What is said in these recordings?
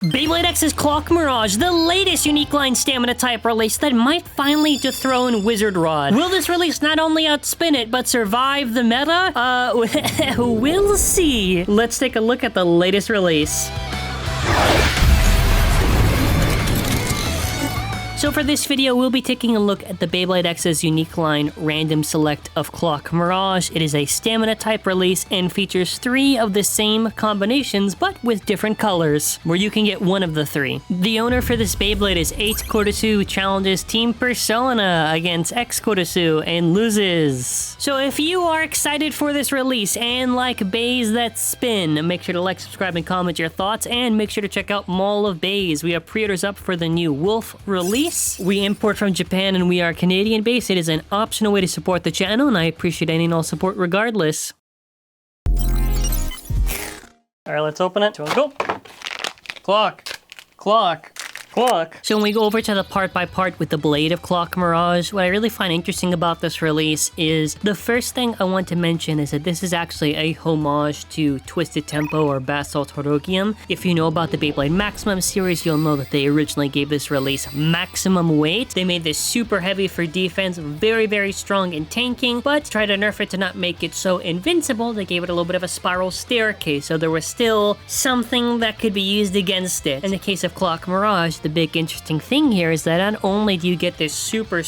Beyblade X's Clock Mirage, the latest unique line stamina type release that might finally dethrone Wizard Rod. Will this release not only outspin it, but survive the meta? We'll see. Let's take a look at the latest release. So for this video, we'll be taking a look at the Beyblade X's unique line random select of Clock Mirage. It is a stamina type release and features 3 of the same combinations, but with different colors, where you can get one of the 3. The owner for this Beyblade is 8 Kotosu, who challenges Team Persona against X Kotosu and loses. So if you are excited for this release and like bays that spin, make sure to like, subscribe, and comment your thoughts, and make sure to check out Mall of Bays. We have pre-orders up for the new Wolf release. We import from Japan and we are Canadian based. It is an optional way to support the channel, and I appreciate any and all support regardless. Alright, let's open it. Go. Clock. So when we go over to the part by part with the blade of Clock Mirage, what I really find interesting about this release is the first thing I want to mention is that this is actually a homage to Twisted Tempo or Basalt Horogium. If you know about the Beyblade Maximum series, you'll know that they originally gave this release maximum weight. They made this super heavy for defense, very, very strong in tanking, but tried to nerf it to not make it so invincible. They gave it a little bit of a spiral staircase, so there was still something that could be used against it. In the case of Clock Mirage, the big interesting thing here is that not only do you get this super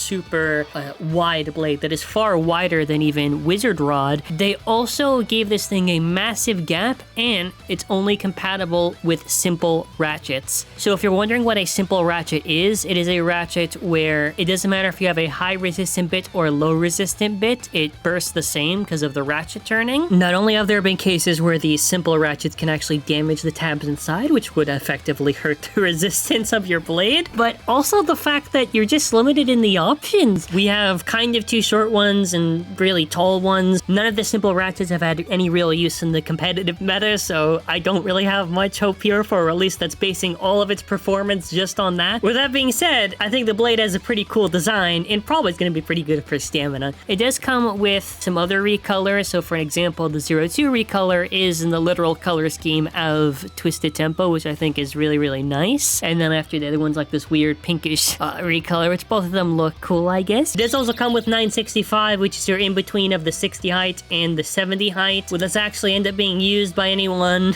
wide blade that is far wider than even Wizard Rod, they also gave this thing a massive gap, and it's only compatible with simple ratchets. So if you're wondering what a simple ratchet is, it is a ratchet where it doesn't matter if you have a high resistant bit or a low resistant bit, it bursts the same because of the ratchet turning. Not only have there been cases where these simple ratchets can actually damage the tabs inside, which would effectively hurt the resistance of your blade, but also the fact that you're just limited in the options. We have kind of 2 short ones and really tall ones. None of the simple ratchets have had any real use in the competitive meta, so I don't really have much hope here for a release that's basing all of its performance just on that. With that being said, I think the blade has a pretty cool design and probably is going to be pretty good for stamina. It does come with some other recolors, so for example, the 02 recolor is in the literal color scheme of Twisted Tempo, which I think is really, really nice. And then after the other one's like this weird pinkish recolor, which both of them look cool, I guess. It does also come with 965, which is your in-between of the 60 height and the 70 height. Will this actually end up being used by anyone?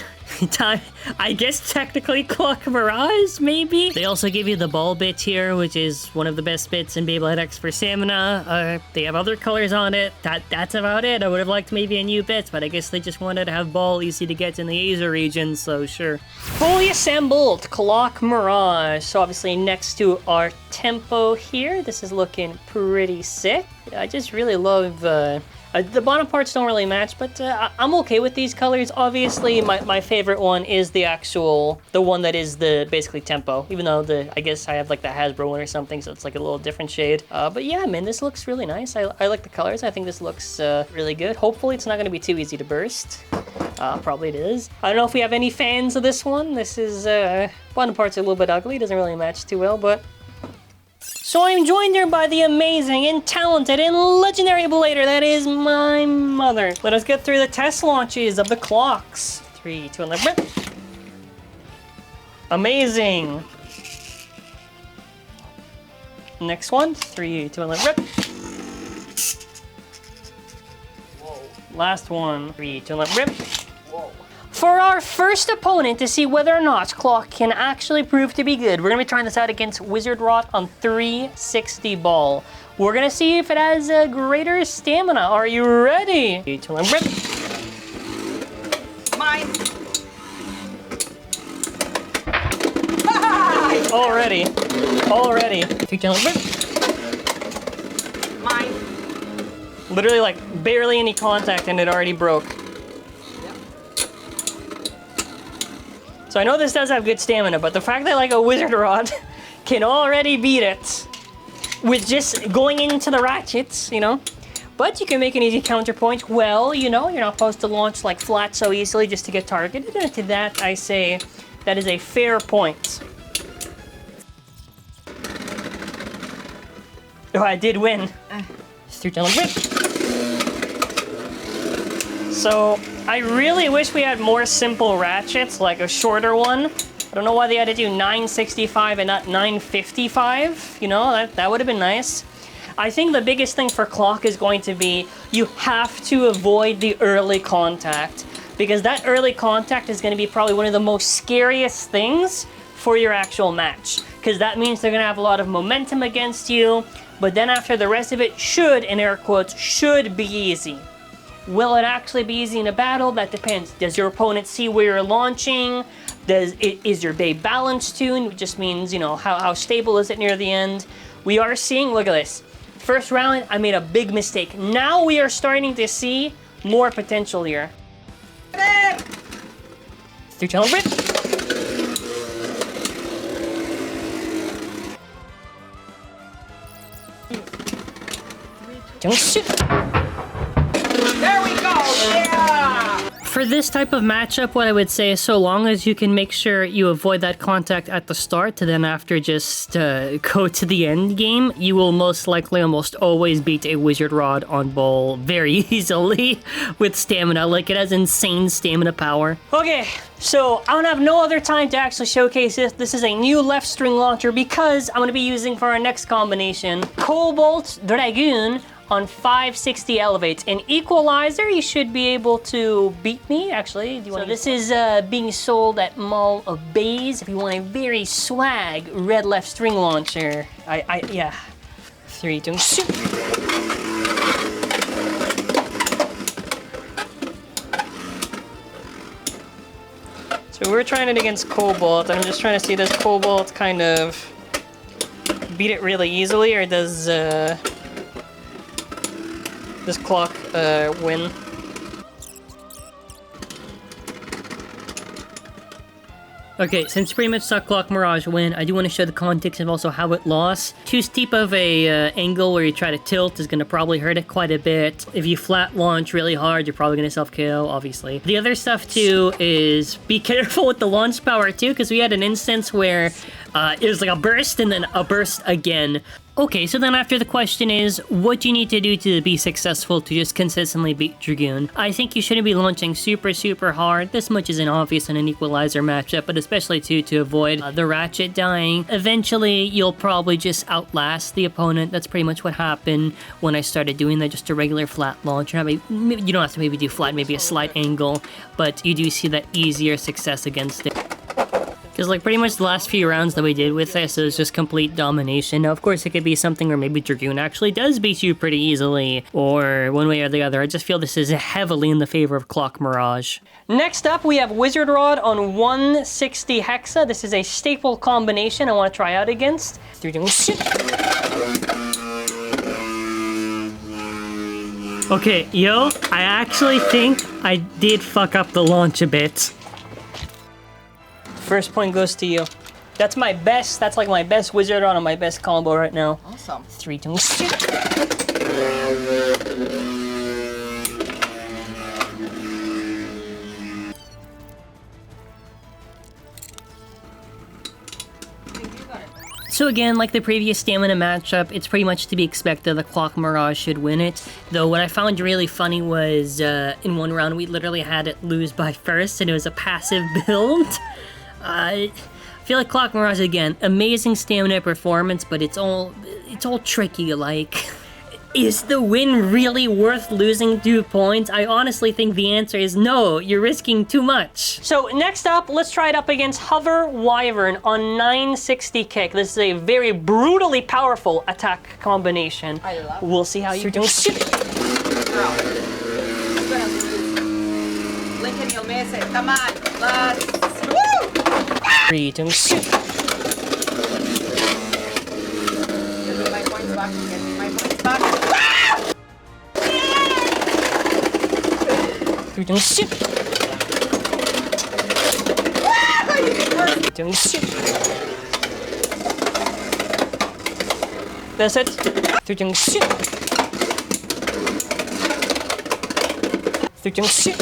I guess technically Clock Mirage, maybe? They also give you the ball bit here, which is one of the best bits in Beyblade X for stamina. They have other colors on it. That's about it. I would have liked maybe a new bit, but I guess they just wanted to have ball easy to get in the Asia region, so sure. Fully assembled Clock Mirage. So obviously next to our tempo here, this is looking pretty sick. I just really love the bottom parts don't really match, but I'm okay with these colors. Obviously, my favorite one is the one that is the basically tempo, even though I guess I have like the Hasbro one or something, so it's like a little different shade. But yeah, man, this looks really nice. I like the colors. I think this looks really good. Hopefully, it's not going to be too easy to burst. Probably it is. I don't know if we have any fans of this one. This is, bottom part's a little bit ugly. Doesn't really match too well, but... So I'm joined here by the amazing and talented and legendary blader that is my mother. Let us get through the test launches of the clocks. 3, 2, 1, rip. Amazing. Next one. 3, 2, 1, rip. Whoa. Last one. 3, 2, 1, rip. Whoa. For our first opponent to see whether or not Clock can actually prove to be good, we're going to be trying this out against Wizard Rod on 360 ball. We're going to see if it has a greater stamina. Are you ready? 3, 2, 1, rip. Mine. Already. 3, 2, 1, rip. Mine. Literally like barely any contact and it already broke. So I know this does have good stamina, but the fact that like a Wizard Rod can already beat it with just going into the ratchets, you know? But you can make an easy counterpoint. Well, you know, you're not supposed to launch like flat so easily just to get targeted. And to that, I say that is a fair point. Oh, I did win. So I really wish we had more simple ratchets, like a shorter one. don't know why they had to do 965 and not 955. You know, that would have been nice. I think the biggest thing for clock is going to be you have to avoid the early contact, because that early contact is going to be probably one of the most scariest things for your actual match, because that means they're going to have a lot of momentum against you, but then after the rest of it should, in air quotes, should be easy. Will it actually be easy in a battle? That depends. Does your opponent see where you're launching? Is your bay balanced tuned? Which just means, you know, how stable is it near the end? We are seeing, look at this. First round, I made a big mistake. Now we are starting to see more potential here. 3-channel rip. Don't shoot. There we go, yeah! For this type of matchup, what I would say is so long as you can make sure you avoid that contact at the start, to then after just go to the end game, you will most likely almost always beat a Wizard Rod on ball very easily with stamina. Like, it has insane stamina power. Okay, so I don't have no other time to actually showcase this. This is a new left string launcher because I'm going to be using for our next combination Cobalt Dragoon on 560 elevates. An equalizer, you should be able to beat me, actually. Do you want so this is being sold at Mall of Bays if you want a very swag red left string launcher. Yeah. 3, 2, shoot. So we're trying it against Cobalt, and I'm just trying to see, does Cobalt kind of beat it really easily, or does this clock win? Okay, since pretty much saw Clock Mirage win, I do want to show the context of also how it lost. Too steep of a angle where you try to tilt is going to probably hurt it quite a bit. If you flat launch really hard, you're probably going to self-KO, obviously. The other stuff too is be careful with the launch power too, because we had an instance where it was like a burst and then a burst again. Okay, so then after the question is, what do you need to do to be successful to just consistently beat Dragoon? I think you shouldn't be launching super hard. This much isn't obvious in an equalizer matchup, but especially to avoid the ratchet dying. Eventually, you'll probably just outlast the opponent. That's pretty much what happened when I started doing that, just a regular flat launch. You don't have to maybe do flat, maybe a slight angle, but you do see that easier success against it. Because, like, pretty much the last few rounds that we did with this is just complete domination. Now, of course, it could be something where maybe Dragoon actually does beat you pretty easily, or one way or the other. I just feel this is heavily in the favor of Clock Mirage. Next up, we have Wizard Rod on 160 Hexa. This is a staple combination I want to try out against. Okay, yo, I actually think I did fuck up the launch a bit. First point goes to you. That's my best, that's like my best Wizard Rod on my best combo right now. Awesome. 3, 2, shoot. So again, like the previous stamina matchup, it's pretty much to be expected the Clock Mirage should win it. Though what I found really funny was in one round we literally had it lose by first, and it was a passive build. I feel like Clock Mirage, again, amazing stamina performance, but it's all tricky, like, is the win really worth losing 2 points? I honestly think the answer is no, you're risking too much. So next up, let's try it up against Hover Wyvern on 960 kick. This is a very brutally powerful attack combination. I love it. We'll see how you do. Lincoln, you'll miss it. Come on, let's... 3, 2, shoot. Give me my points back. Give me my points back. 3, 2, shoot. 3, 2, shoot. That's it. 3, 2, shoot. 3, 2, shoot.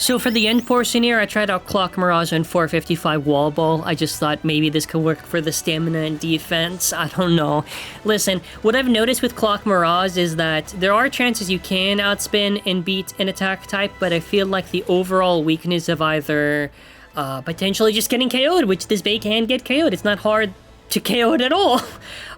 So for the end portion here, I tried out Clock Mirage and 455 Wall Ball. I just thought maybe this could work for the stamina and defense. I don't know. Listen, what I've noticed with Clock Mirage is that there are chances you can outspin and beat an attack type, but I feel like the overall weakness of either potentially just getting KO'd, which this Bey can get KO'd. It's not hard to KO it at all.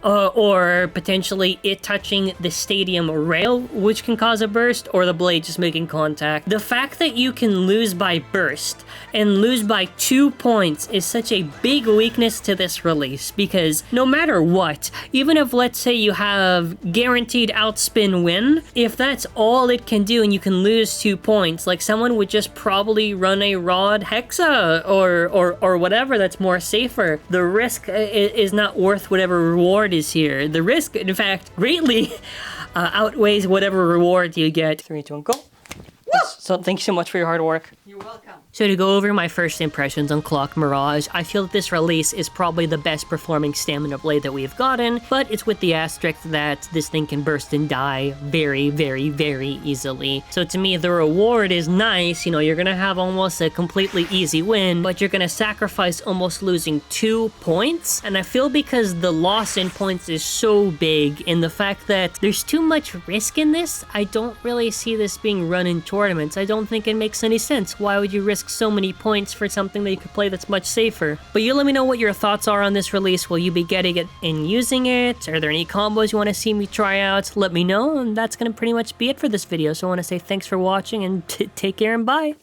Or potentially it touching the stadium rail, which can cause a burst, or the blade just making contact. The fact that you can lose by burst and lose by 2 points is such a big weakness to this release, because no matter what, even if let's say you have guaranteed outspin win, if that's all it can do and you can lose 2 points, like someone would just probably run a Rod Hexa or whatever that's more safer. The risk is not worth whatever reward is here. The risk, in fact, greatly outweighs whatever reward you get. 3, 2, 1, go. So thank you so much for your hard work. You're welcome. So to go over my first impressions on Clock Mirage, I feel that this release is probably the best performing stamina blade that we've gotten, but it's with the asterisk that this thing can burst and die very, very, very easily. So to me, the reward is nice. You know, you're gonna have almost a completely easy win, but you're gonna sacrifice almost losing 2 points. And I feel because the loss in points is so big, and the fact that there's too much risk in this, I don't really see this being run in tournaments. I don't think it makes any sense. Why would you risk so many points for something that you could play that's much safer? But you let me know what your thoughts are on this release. Will you be getting it and using it? Are there any combos you want to see me try out? Let me know, and that's gonna pretty much be it for this video. So I want to say thanks for watching, and take care and bye.